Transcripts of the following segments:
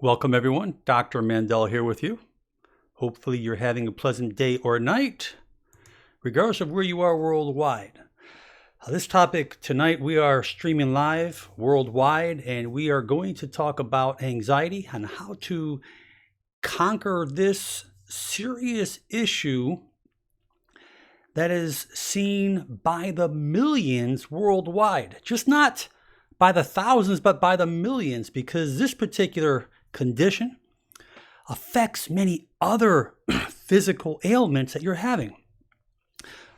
Welcome everyone, Dr. Mandell here with you. Hopefully you're having a pleasant day or night, regardless of where you are worldwide. This topic tonight, we are streaming live worldwide, and we are going to talk about anxiety and how to conquer this serious issue that is seen by the millions worldwide. Just not by the thousands, but by the millions, because this particular condition affects many other physical ailments that you're having,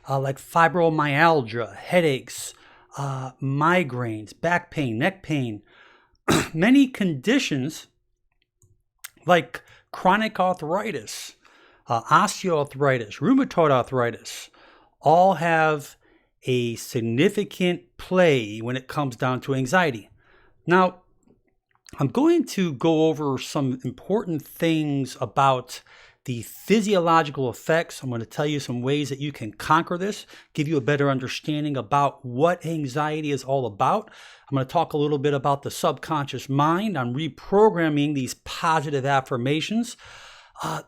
like fibromyalgia, headaches, migraines, back pain, neck pain, many conditions like chronic arthritis, osteoarthritis, rheumatoid arthritis, all have a significant play when it comes down to anxiety. Now, I'm going to go over some important things about the physiological effects. I'm going to tell you some ways that you can conquer this, give you a better understanding about what anxiety is all about. I'm going to talk a little bit about the subconscious mind. I'm reprogramming these positive affirmations.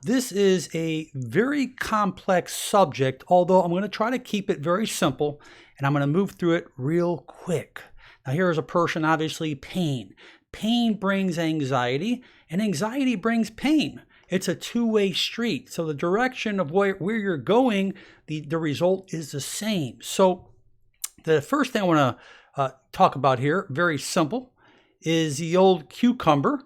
This is a very complex subject, although I'm going to try to keep it very simple, and I'm going to move through it real quick. Now, here is a person, obviously, pain. Pain brings anxiety, and anxiety brings pain. It's a two-way street. So the direction of where you're going, the result is the same. So the first thing I want to talk about here, very simple, is the old cucumber.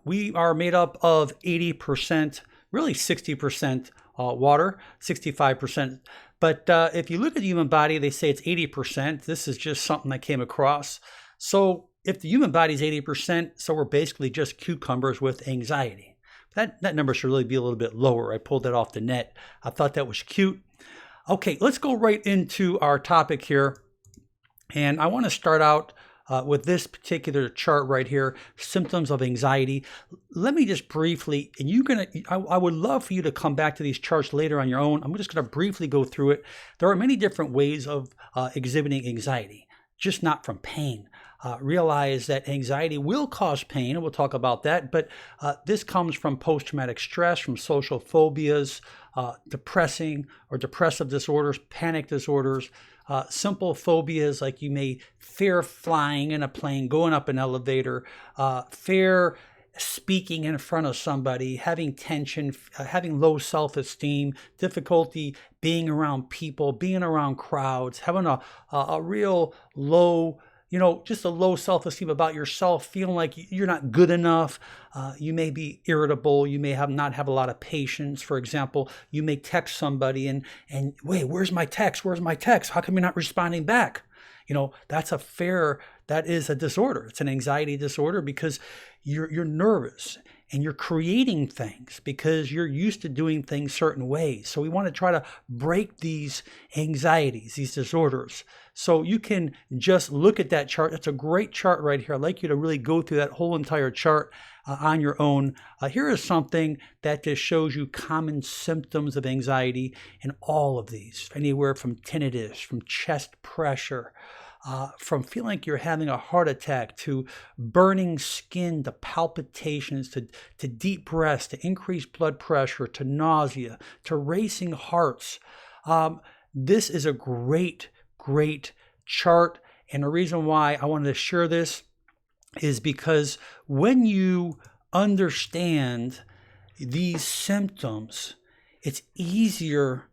We are made up of 80%, really 60% water, 65%. But if you look at the human body, they say it's 80%. This is just something I came across. So if the human body is 80%, so we're basically just cucumbers with anxiety. That number should really be a little bit lower. I pulled that off the net. I thought that was cute. Okay, let's go right into our topic here. And I want to start out with this particular chart right here, symptoms of anxiety. Let me just briefly, and I would love for you to come back to these charts later on your own. I'm just going to briefly go through it. There are many different ways of exhibiting anxiety, just not from pain. Realize that anxiety will cause pain, and we'll talk about that, but this comes from post-traumatic stress, from social phobias, depressing or depressive disorders, panic disorders, simple phobias like you may fear flying in a plane, going up an elevator, fear speaking in front of somebody, having tension, having low self-esteem, difficulty being around people, being around crowds, having a real low, just a low self-esteem about yourself, feeling like you're not good enough. You may be irritable. You may not have a lot of patience. For example, you may text somebody and wait, where's my text? Where's my text? How come you're not responding back? That is a disorder. It's an anxiety disorder because you're nervous and you're creating things because you're used to doing things certain ways. So we want to try to break these anxieties, these disorders. So you can just look at that chart. It's a great chart right here. I'd like you to really go through that whole entire chart on your own. Here is something that just shows you common symptoms of anxiety in all of these, anywhere from tinnitus, from chest pressure, from feeling like you're having a heart attack, to burning skin, to palpitations, to deep breaths, to increased blood pressure, to nausea, to racing hearts. This is a great chart. And the reason why I wanted to share this is because when you understand these symptoms, it's easier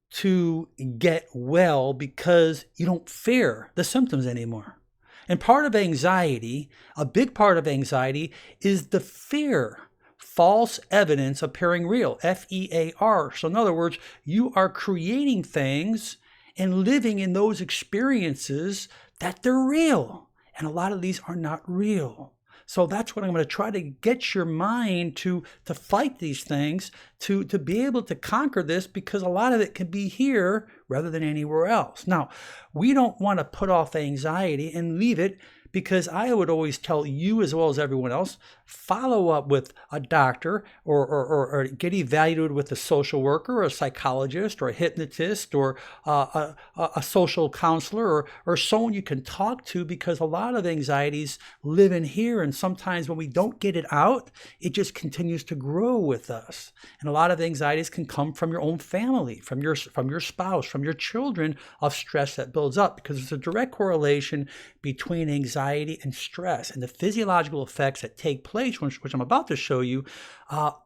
to get well because you don't fear the symptoms anymore. And part of anxiety, a big part of anxiety, is the fear. False evidence appearing real, FEAR. So in other words, you are creating things and living in those experiences that they're real. And a lot of these are not real. So that's what I'm going to try to get your mind to fight these things, to be able to conquer this, because a lot of it can be here rather than anywhere else. Now, we don't want to put off anxiety and leave it because I would always tell you, as well as everyone else, follow up with a doctor or get evaluated with a social worker or a psychologist or a hypnotist or a social counselor or someone you can talk to, because a lot of anxieties live in here, and sometimes when we don't get it out, it just continues to grow with us. And a lot of anxieties can come from your own family, from your spouse, from your children, of stress that builds up, because there's a direct correlation between anxiety and stress and the physiological effects that take place, which I'm about to show you.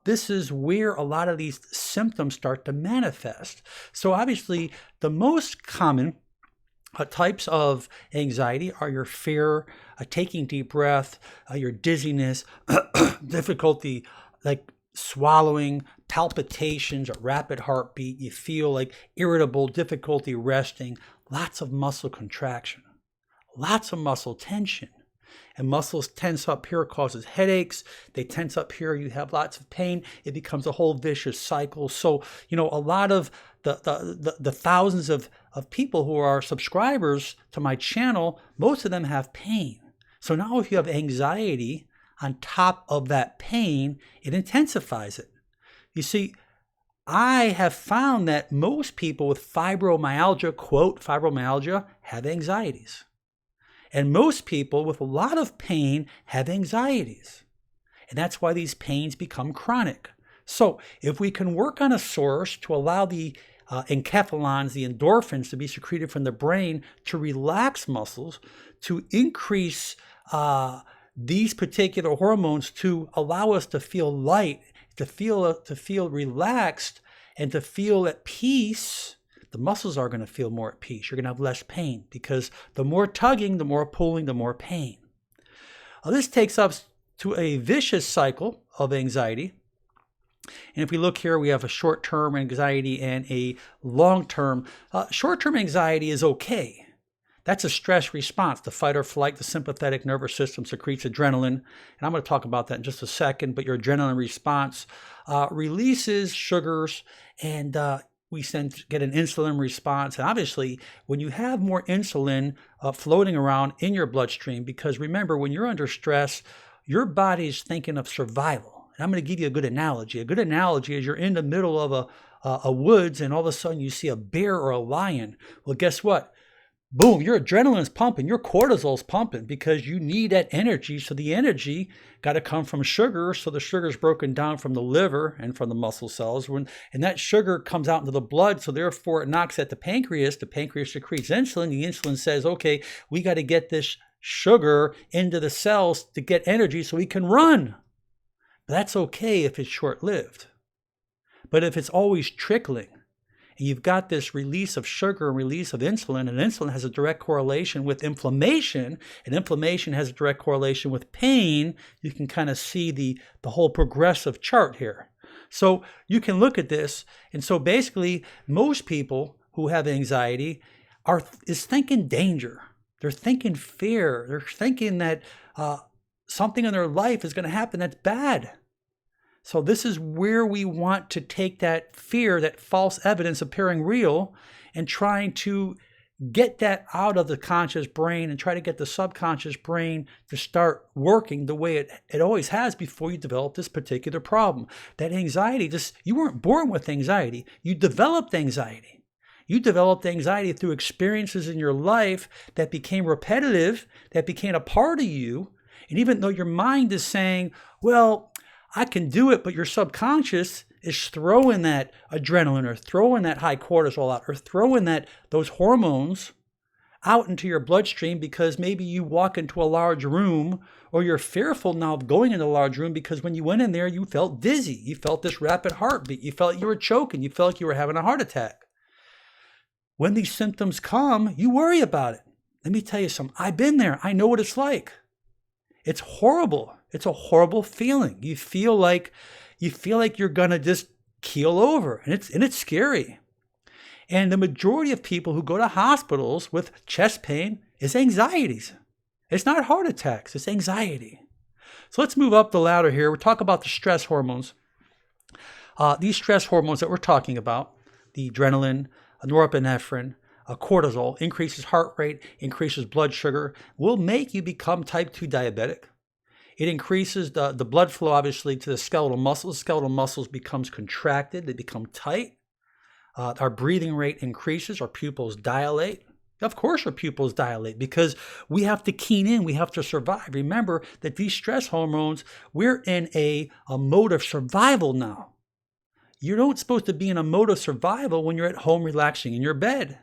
This is where a lot of these symptoms start to manifest. So obviously, the most common types of anxiety are your fear, taking deep breath, your dizziness, difficulty like swallowing, palpitations, a rapid heartbeat. You feel like irritable, difficulty resting, lots of muscle contraction, lots of muscle tension. And muscles tense up here, causes headaches. They tense up here, you have lots of pain. It becomes a whole vicious cycle. So, a lot of the thousands of people who are subscribers to my channel, most of them have pain. So now if you have anxiety on top of that pain, it intensifies it. You see, I have found that most people with fibromyalgia, quote, fibromyalgia, have anxieties. And most people with a lot of pain have anxieties. And that's why these pains become chronic. So if we can work on a source to allow the enkephalons, the endorphins, to be secreted from the brain to relax muscles, to increase these particular hormones, to allow us to feel light, to feel relaxed, and to feel at peace, the muscles are going to feel more at peace. You're going to have less pain, because the more tugging, the more pulling, the more pain. This takes us to a vicious cycle of anxiety. And if we look here, we have a short-term anxiety and a long-term. Short-term anxiety is okay. That's a stress response. The fight or flight, the sympathetic nervous system secretes adrenaline. And I'm going to talk about that in just a second. But your adrenaline response releases sugars, and we get an insulin response. And obviously, when you have more insulin floating around in your bloodstream, because remember, when you're under stress, your body is thinking of survival. And I'm going to give you a good analogy. A good analogy is you're in the middle of a woods, and all of a sudden you see a bear or a lion. Well, guess what? Boom, your adrenaline's pumping, your cortisol's pumping, because you need that energy. So the energy got to come from sugar. So the sugar is broken down from the liver and from the muscle cells. And that sugar comes out into the blood. So therefore it knocks at the pancreas. The pancreas secretes insulin. The insulin says, okay, we got to get this sugar into the cells to get energy so we can run. But that's okay if it's short-lived. But if it's always trickling, and you've got this release of sugar and release of insulin, and insulin has a direct correlation with inflammation, and inflammation has a direct correlation with pain, you can kind of see the whole progressive chart here. So you can look at this, and so basically most people who have anxiety is thinking danger. They're thinking fear. They're thinking that something in their life is going to happen that's bad. So this is where we want to take that fear, that false evidence appearing real, and trying to get that out of the conscious brain and try to get the subconscious brain to start working the way it always has before you develop this particular problem. That anxiety, you weren't born with anxiety. You developed anxiety. You developed anxiety through experiences in your life that became repetitive, that became a part of you. And even though your mind is saying, well, I can do it, but your subconscious is throwing that adrenaline or throwing that high cortisol out or throwing those hormones out into your bloodstream, because maybe you walk into a large room, or you're fearful now of going into a large room because when you went in there, you felt dizzy. You felt this rapid heartbeat. You felt you were choking. You felt like you were having a heart attack. When these symptoms come, you worry about it. Let me tell you something. I've been there. I know what it's like. It's horrible. It's a horrible feeling. You feel like you're gonna just keel over, and it's scary. And the majority of people who go to hospitals with chest pain is anxieties. It's not heart attacks, it's anxiety. So let's move up the ladder here. We'll talk about the stress hormones. These stress hormones that we're talking about, the adrenaline, norepinephrine, cortisol, increases heart rate, increases blood sugar, will make you become type 2 diabetic. It increases the blood flow, obviously, to the skeletal muscles. Skeletal muscles becomes contracted. They become tight. Our breathing rate increases. Our pupils dilate. Of course, our pupils dilate because we have to keen in. We have to survive. Remember that these stress hormones, we're in a mode of survival now. You're not supposed to be in a mode of survival when you're at home relaxing in your bed.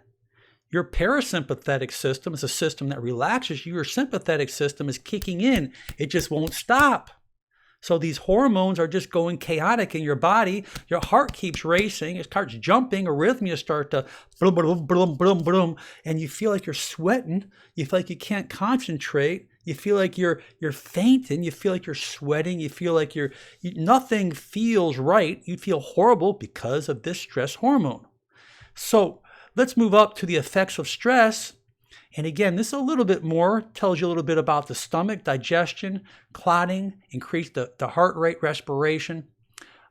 Your parasympathetic system is a system that relaxes you. Your sympathetic system is kicking in. It just won't stop. So these hormones are just going chaotic in your body. Your heart keeps racing. It starts jumping. Arrhythmias start to boom, boom, boom, boom, boom. And you feel like you're sweating. You feel like you can't concentrate. You feel like you're fainting. You feel like you're sweating. You feel like nothing feels right. You feel horrible because of this stress hormone. So let's move up to the effects of stress. And again, this is a little bit more, tells you a little bit about the stomach, digestion, clotting, increase the heart rate, respiration.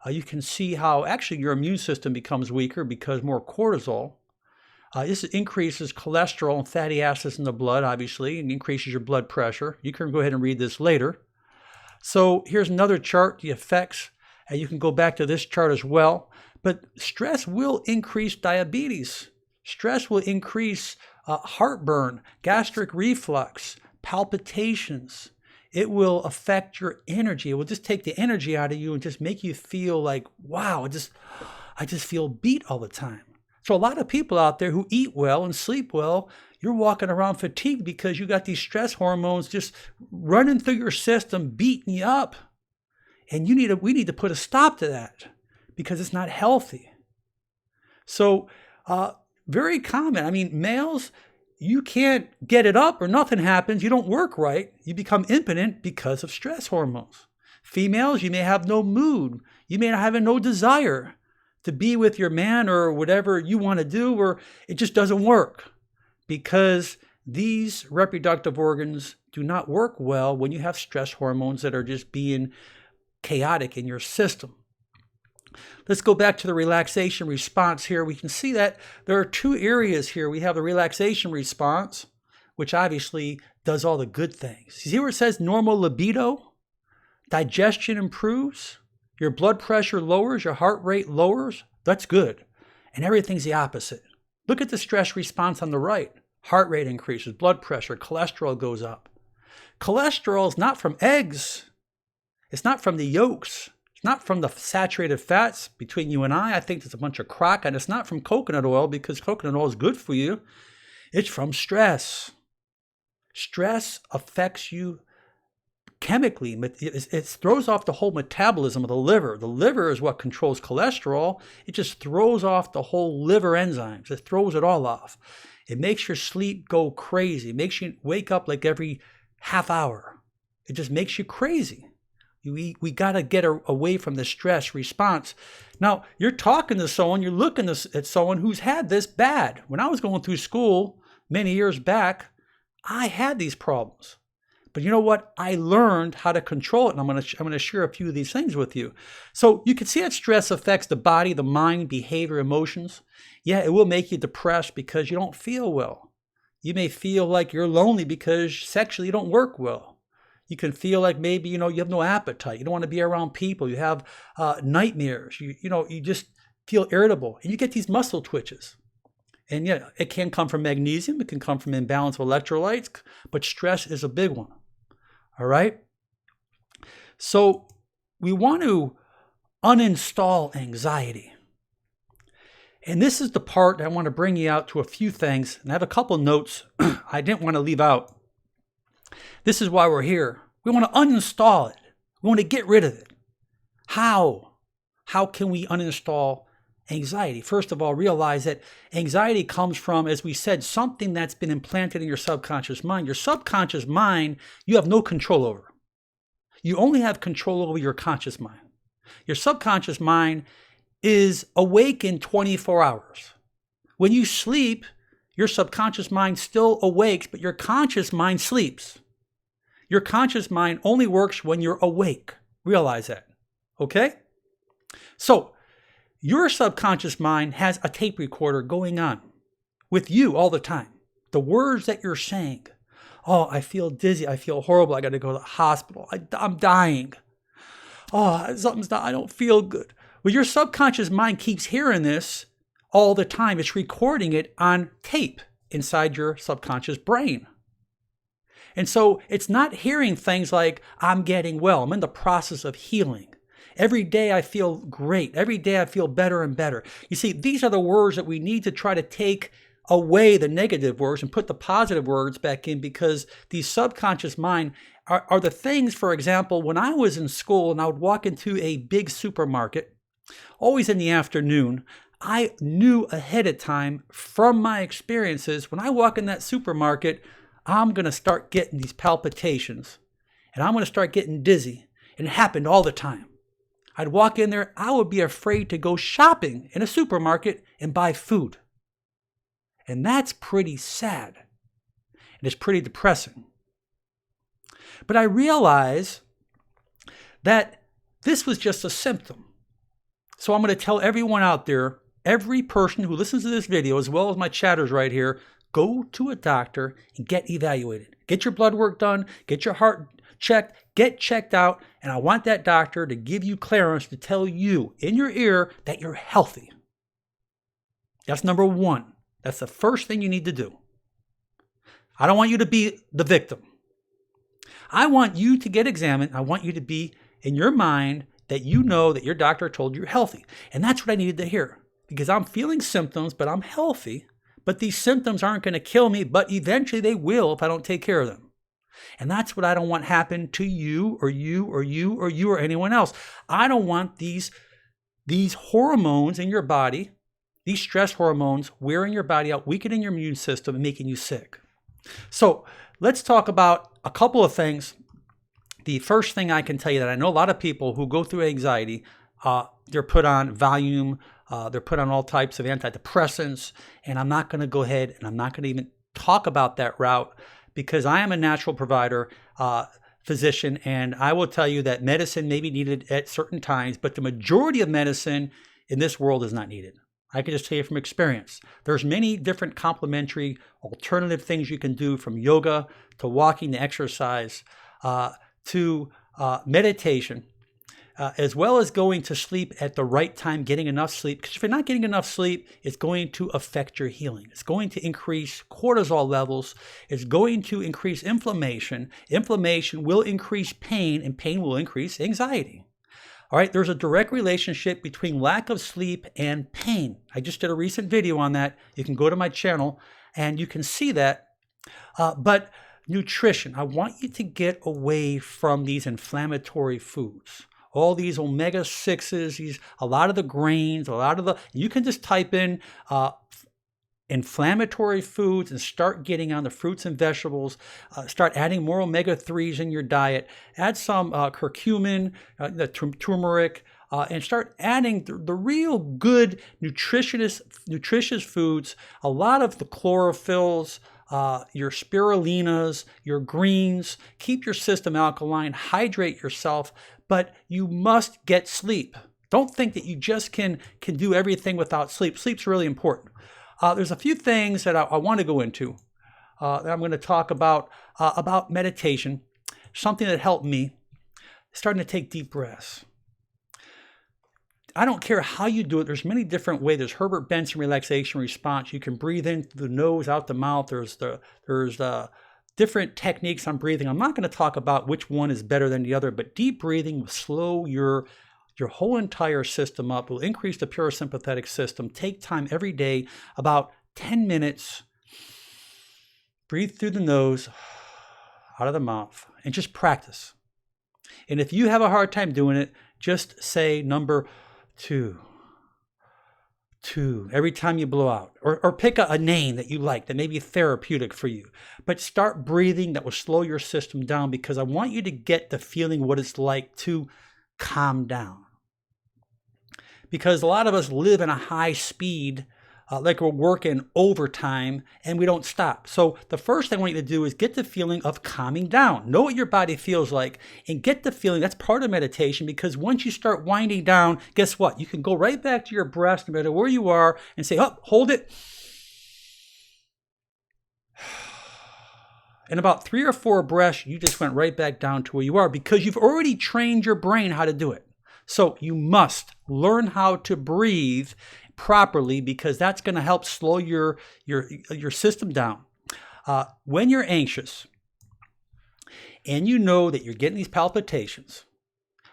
You can see how actually your immune system becomes weaker because more cortisol. This increases cholesterol and fatty acids in the blood, obviously, and increases your blood pressure. You can go ahead and read this later. So here's another chart, the effects. You can go back to this chart as well. But stress will increase diabetes. Stress will increase heartburn, gastric reflux, palpitations. It will affect your energy. It will just take the energy out of you and just make you feel like, wow, I just feel beat all the time. So a lot of people out there who eat well and sleep well, you're walking around fatigued because you got these stress hormones just running through your system, beating you up. And we need to put a stop to that because it's not healthy. So, very common. I mean, males, you can't get it up or nothing happens. You don't work right. You become impotent because of stress hormones. Females, you may have no mood. You may have no desire to be with your man or whatever you want to do, or it just doesn't work because these reproductive organs do not work well when you have stress hormones that are just being chaotic in your system. Let's go back to the relaxation response here. We can see that there are two areas here. We have the relaxation response, which obviously does all the good things. You see where it says normal libido? Digestion improves. Your blood pressure lowers. Your heart rate lowers. That's good. And everything's the opposite. Look at the stress response on the right. Heart rate increases. Blood pressure. Cholesterol goes up. Cholesterol is not from eggs. It's not from the yolks. Not from the saturated fats between you and I. I think there's a bunch of crock, and it's not from coconut oil because coconut oil is good for you. It's from stress. Stress affects you chemically. It throws off the whole metabolism of the liver. The liver is what controls cholesterol. It just throws off the whole liver enzymes. It throws it all off. It makes your sleep go crazy. It makes you wake up like every half hour. It just makes you crazy. We got to get away from the stress response. Now, you're talking to someone, you're looking at someone who's had this bad. When I was going through school many years back, I had these problems. But you know what? I learned how to control it, and I'm going to share a few of these things with you. So you can see that stress affects the body, the mind, behavior, emotions. Yeah, it will make you depressed because you don't feel well. You may feel like you're lonely because sexually you don't work well. You can feel like maybe, you have no appetite. You don't want to be around people. You have nightmares. You just feel irritable. And you get these muscle twitches. And yeah, it can come from magnesium. It can come from imbalance of electrolytes. But stress is a big one. All right? So we want to uninstall anxiety. And this is the part that I want to bring you out to a few things. And I have a couple notes I didn't want to leave out. This is why we're here. We want to uninstall it. We want to get rid of it. How? How can we uninstall anxiety? First of all, realize that anxiety comes from, as we said, something that's been implanted in your subconscious mind. Your subconscious mind, you have no control over. You only have control over your conscious mind. Your subconscious mind is awake in 24 hours. When you sleep, your subconscious mind still awakes, but your conscious mind sleeps. Your conscious mind only works when you're awake. Realize that. Okay? So, your subconscious mind has a tape recorder going on. with you all the time. The words that you're saying. Oh, I feel dizzy. I feel horrible. I got to go to the hospital. I'm dying. Oh, I don't feel good. Well, your subconscious mind keeps hearing this all the time. It's recording it on tape inside your subconscious brain. And so it's not hearing things like, I'm getting well. I'm in the process of healing. Every day I feel great. Every day I feel better and better. You see, these are the words that we need to try to take away the negative words and put the positive words back in, because these subconscious mind are the things, for example, when I was in school and I would walk into a big supermarket, always in the afternoon, I knew ahead of time from my experiences, when I walk in that supermarket, I'm going to start getting these palpitations and I'm going to start getting dizzy. And it happened all the time. I'd walk in there, I would be afraid to go shopping in a supermarket and buy food. And that's pretty sad. And it's pretty depressing. But I realize that this was just a symptom. So I'm going to tell everyone out there, every person who listens to this video, as well as my chatters right here, go to a doctor and get evaluated. Get your blood work done, get your heart checked, get checked out, and I want that doctor to give you clearance to tell you in your ear that you're healthy. That's number one. That's the first thing you need to do. I don't want you to be the victim. I want you to get examined. I want you to be in your mind that you know that your doctor told you you're healthy. And that's what I needed to hear, because I'm feeling symptoms, but I'm healthy. But these symptoms aren't going to kill me, but eventually they will if I don't take care of them. And that's what I don't want happen to you or you or you or you or anyone else. I don't want these hormones in your body, these stress hormones, wearing your body out, weakening your immune system and making you sick. So let's talk about a couple of things. The first thing I can tell you, that I know a lot of people who go through anxiety, they're put on Valium, they're put on all types of antidepressants, and I'm not going to go ahead and I'm not going to even talk about that route, because I am a natural provider, physician, and I will tell you that medicine may be needed at certain times, but the majority of medicine in this world is not needed. I can just tell you from experience. There's many different complementary alternative things you can do, from yoga to walking to exercise to meditation, as well as going to sleep at the right time, getting enough sleep. Because if you're not getting enough sleep, it's going to affect your healing. It's going to increase cortisol levels. It's going to increase inflammation. Inflammation will increase pain, and pain will increase anxiety. All right, there's a direct relationship between lack of sleep and pain. I just did a recent video on that. You can go to my channel and you can see that. But nutrition, I want you to get away from these inflammatory foods. All these omega-6s, a lot of the grains, you can just type in inflammatory foods and start getting on the fruits and vegetables. Start adding more omega-3s in your diet. Add some curcumin, the turmeric, and start adding the real good nutritious foods. A lot of the chlorophylls, your spirulinas, your greens. Keep your system alkaline, hydrate yourself, but you must get sleep. Don't think that you just can do everything without sleep. Sleep's really important. There's a few things that I want to go into that I'm going to talk about meditation. Something that helped me, starting to take deep breaths. I don't care how you do it. There's many different ways. There's Herbert Benson relaxation response. You can breathe in through the nose, out the mouth. There's different techniques on breathing. I'm not going to talk about which one is better than the other, but deep breathing will slow your whole entire system up, will increase the parasympathetic system. Take time every day, about 10 minutes. Breathe through the nose, out of the mouth, and just practice. And if you have a hard time doing it, just say number 2 every time you blow out, or pick a name that you like that may be therapeutic for you. But start breathing. That will slow your system down, because I want you to get the feeling what it's like to calm down. Because a lot of us live in a high speed, like we're working overtime, and we don't stop. So the first thing I want you to do is get the feeling of calming down. Know what your body feels like, and get the feeling. That's part of meditation, because once you start winding down, guess what? You can go right back to your breath, no matter where you are, and say, oh, hold it. in about 3 or 4 breaths, you just went right back down to where you are because you've already trained your brain how to do it. So you must learn how to breathe properly because that's going to help slow your system down. When you're anxious and you know that you're getting these palpitations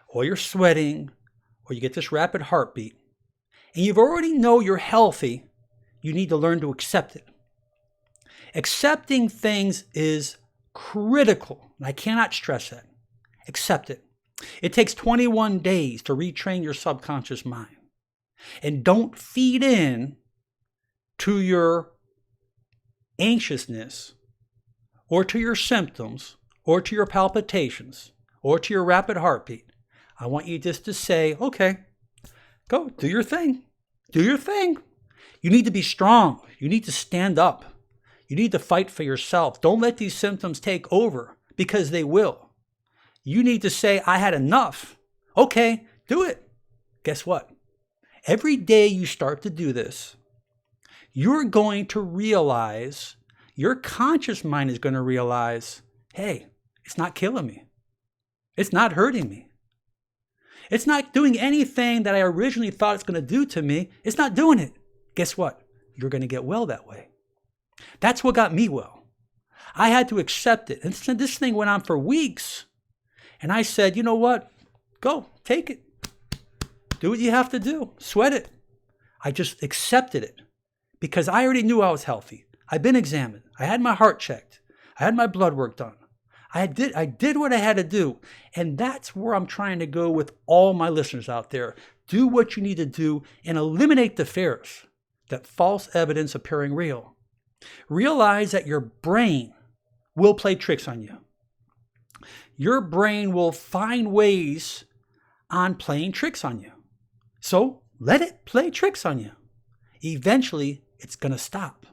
or you're sweating or you get this rapid heartbeat and you've already know you're healthy, you need to learn to accept it. Accepting things is critical. And I cannot stress that. Accept it. It takes 21 days to retrain your subconscious mind. And don't feed in to your anxiousness or to your symptoms or to your palpitations or to your rapid heartbeat. I want you just to say, okay, go do your thing. Do your thing. You need to be strong. You need to stand up. You need to fight for yourself. Don't let these symptoms take over because they will. You need to say, I had enough. Okay, do it. Guess what? Every day you start to do this, you're going to realize, your conscious mind is going to realize, hey, it's not killing me. It's not hurting me. It's not doing anything that I originally thought it's going to do to me. It's not doing it. Guess what? You're going to get well that way. That's what got me well. I had to accept it. And this thing went on for weeks. And I said, you know what? Go, take it. Do what you have to do. Sweat it. I just accepted it because I already knew I was healthy. I've been examined. I had my heart checked. I had my blood work done. I did what I had to do. And that's where I'm trying to go with all my listeners out there. Do what you need to do and eliminate the fears, that false evidence appearing real. Realize that your brain will play tricks on you. Your brain will find ways on playing tricks on you. So let it play tricks on you. Eventually, it's going to stop.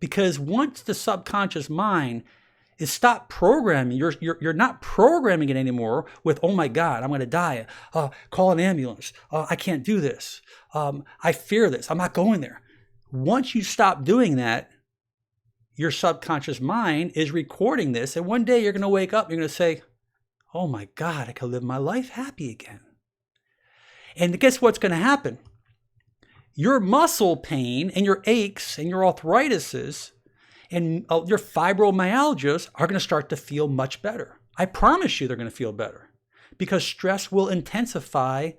Because once the subconscious mind is stopped programming, you're not programming it anymore with, oh my God, I'm going to die. Call an ambulance. I can't do this. I fear this. I'm not going there. Once you stop doing that, your subconscious mind is recording this. And one day you're going to wake up, you're going to say, oh my God, I can live my life happy again. And guess what's going to happen? Your muscle pain and your aches and your arthritises and your fibromyalgias are going to start to feel much better. I promise you they're going to feel better because stress will intensify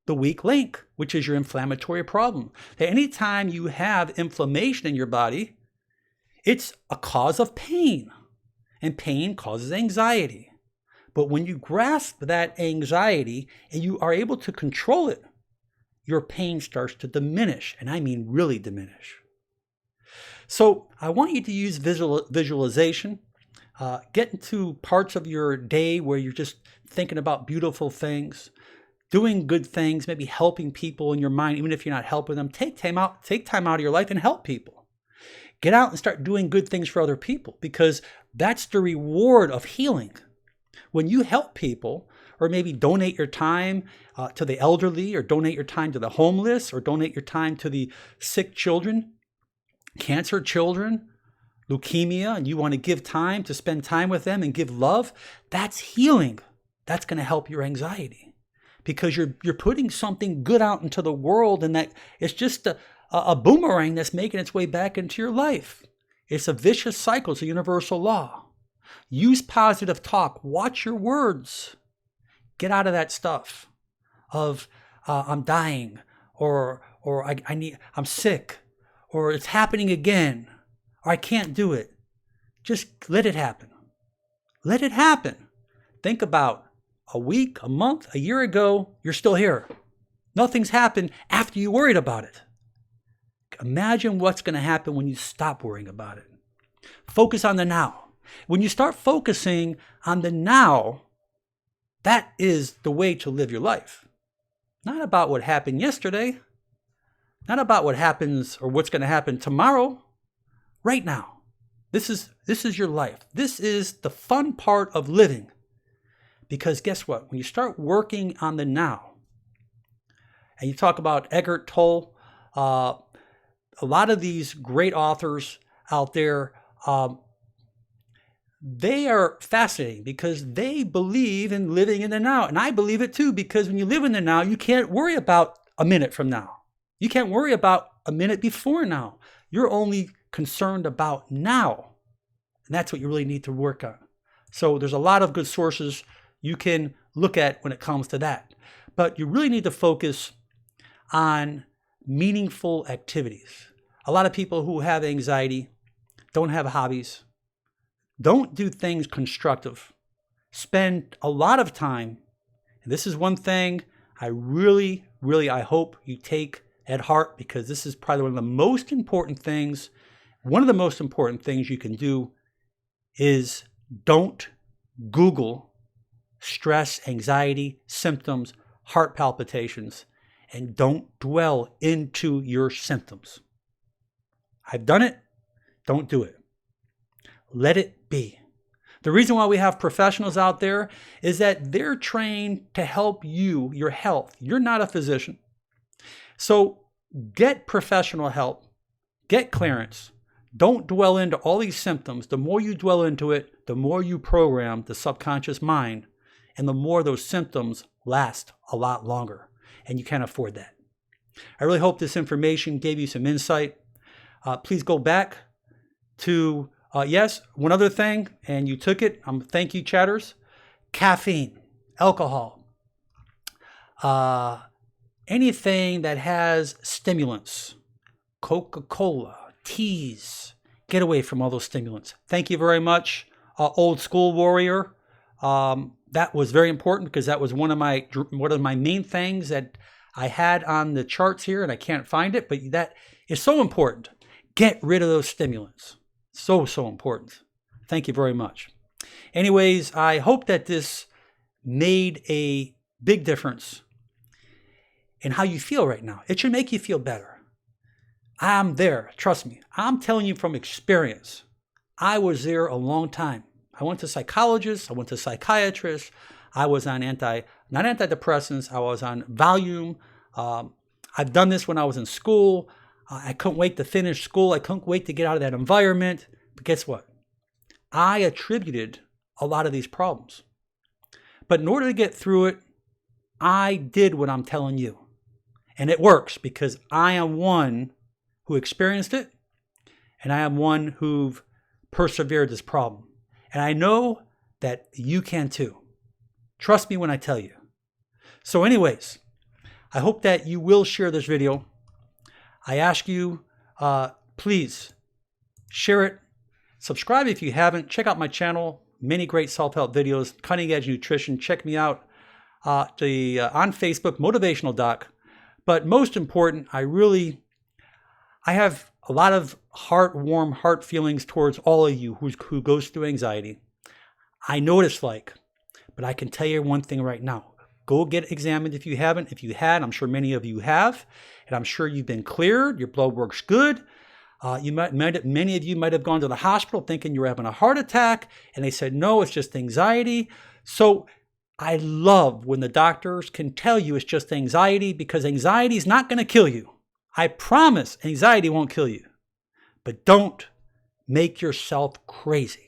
the weak link, which is your inflammatory problem. Anytime you have inflammation in your body, it's a cause of pain, and pain causes anxiety. But when you grasp that anxiety and you are able to control it, your pain starts to diminish, and I mean really diminish. So I want you to use visualization. Get into parts of your day where you're just thinking about beautiful things, doing good things, maybe helping people in your mind, even if you're not helping them. Take time out of your life and help people. Get out and start doing good things for other people because that's the reward of healing. When you help people, or maybe donate your time to the elderly, or donate your time to the homeless, or donate your time to the sick children, cancer children, leukemia, and you want to give time to spend time with them and give love, that's healing. That's going to help your anxiety because you're putting something good out into the world, and that it's just a boomerang that's making its way back into your life. It's a vicious cycle. It's a universal law. Use positive talk. Watch your words. Get out of that stuff of I'm dying, or I'm sick, or it's happening again, or I can't do it. Just let it happen. Let it happen. Think about a week, a month, a year ago, you're still here. Nothing's happened after you worried about it. Imagine what's going to happen when you stop worrying about it. Focus on the now. When you start focusing on the now, that is the way to live your life. Not about what happened yesterday. Not about what happens or what's going to happen tomorrow. Right now. This is your life. This is the fun part of living. Because guess what? When you start working on the now, and you talk about Eckhart Tolle, a lot of these great authors out there, they are fascinating because they believe in living in the now. And I believe it too, because when you live in the now, you can't worry about a minute from now. You can't worry about a minute before now. You're only concerned about now. And that's what you really need to work on. So there's a lot of good sources you can look at when it comes to that. But you really need to focus on meaningful activities. A lot of people who have anxiety don't have hobbies, don't do things constructive, spend a lot of time. And this is one thing I really I hope you take at heart, because this is probably one of the most important things. One of the most important things you can do is don't Google stress, anxiety, symptoms, heart palpitations, and don't dwell into your symptoms. I've done it. Don't do it. Let it be. The reason why we have professionals out there is that they're trained to help you, your health. You're not a physician. So get professional help. Get clearance. Don't dwell into all these symptoms. The more you dwell into it, the more you program the subconscious mind, and the more those symptoms last a lot longer. And you can't afford that. I really hope this information gave you some insight. Please go back to, yes, one other thing, and you took it. Thank you, chatters. Caffeine, alcohol, anything that has stimulants, Coca-Cola, teas, get away from all those stimulants. Thank you very much, old school warrior. That was very important because that was one of my main things that I had on the charts here, and I can't find it, but that is so important. Get rid of those stimulants. So important. Thank you very much. Anyways, I hope that this made a big difference in how you feel right now. It should make you feel better. I'm there. Trust me. I'm telling you from experience. I was there a long time. I went to psychologists. I went to psychiatrists. I was on not antidepressants. I was on Valium. I've done this when I was in school. I couldn't wait to finish school. I couldn't wait to get out of that environment. But guess what? I attributed a lot of these problems. But in order to get through it, I did what I'm telling you. And it works because I am one who experienced it, and I am one who've persevered this problem. And I know that you can too. Trust me when I tell you. So anyways, I hope that you will share this video. I ask you, please share it. Subscribe if you haven't. Check out my channel. Many great self-help videos, cutting edge nutrition. Check me out on Facebook, Motivational Doc. But most important, I have a lot of warm heart feelings towards all of you who goes through anxiety. I know what it's like, but I can tell you one thing right now. Go get examined if you haven't. If you had, I'm sure many of you have, and I'm sure you've been cleared. Your blood work's good. Many of you might have gone to the hospital thinking you were having a heart attack, and they said, no, it's just anxiety. So I love when the doctors can tell you it's just anxiety, because anxiety is not going to kill you. I promise anxiety won't kill you. But don't make yourself crazy.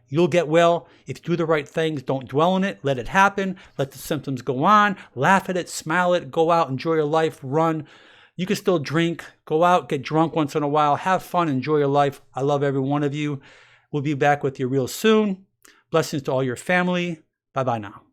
You'll get well if you do the right things. Don't dwell on it. Let it happen. Let the symptoms go on. Laugh at it. Smile at it. Go out. Enjoy your life. Run. You can still drink. Go out. Get drunk once in a while. Have fun. Enjoy your life. I love every one of you. We'll be back with you real soon. Blessings to all your family. Bye-bye now.